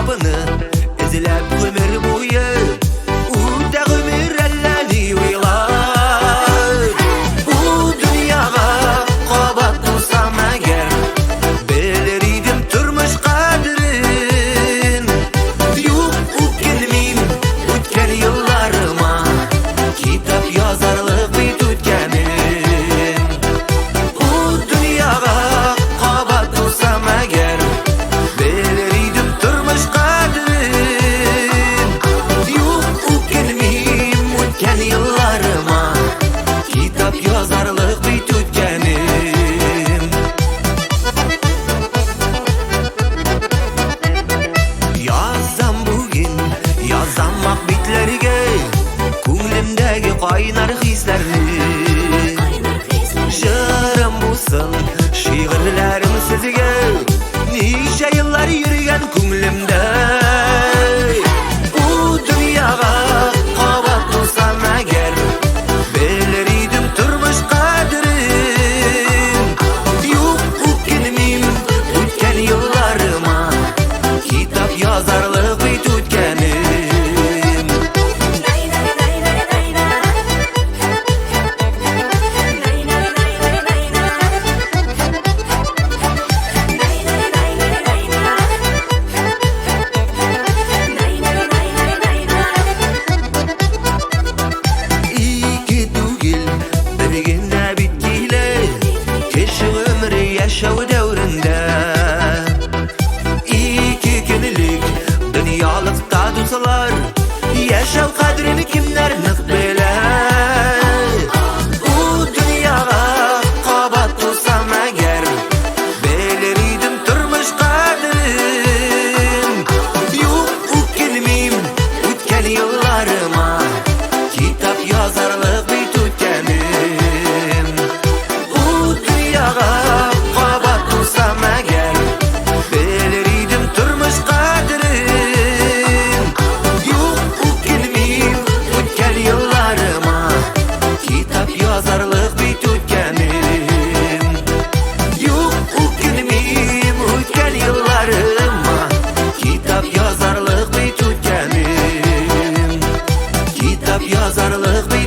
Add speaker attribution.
Speaker 1: cevabını izlep ömür boyu Uda ömür elleni uylar Bu dünyaga kabat bulsam eğer Bilirdim turmuş kadrin Yok ötkenmeyim ötken yıllarıma Kitap yazarlık bit ötkenim Bu dünyaga kabat bulsam eğer Bilirdim turmuş kadrin Yok ötkenmeyim ötken yıllarıma Kitap yazarlık bit ötkenim Yazsam bugün yazammak bitlerge Ko'nglimdagi qaynar hislarni Shirin bo'lsin shi'rlarim sizga Necha yillar yurgan ko'nglimda Bu dunyoga qabat bo'lsam agar Bilirdim turmush qadrin Yo'q o'tganmim o'tgan yillarima Kitap yazarlık bit ötkenim İki tugil birgina bitkiyle Keşi ömrü yaşav devrinde İki günlük dünyalıkta tutsalar Yaşav kadrini kimler nık biler Bu dünyaga kabat bulsam eğer Bilirdim turmuş kadrin Yok ötkenmeyim ötken yıllarıma Kitap yazarlık bit ötkenim Bu dünyaga kabat bulsam eğer Bilirdim turmuş kadrin Yok ötkenmeyim ötken yıllarıma Kitap yazarlık bit ötkenim Yok ötkenmeyim ötken yıllarıma Kitap yazarlık bit ötkenim Kitap yazarlık bit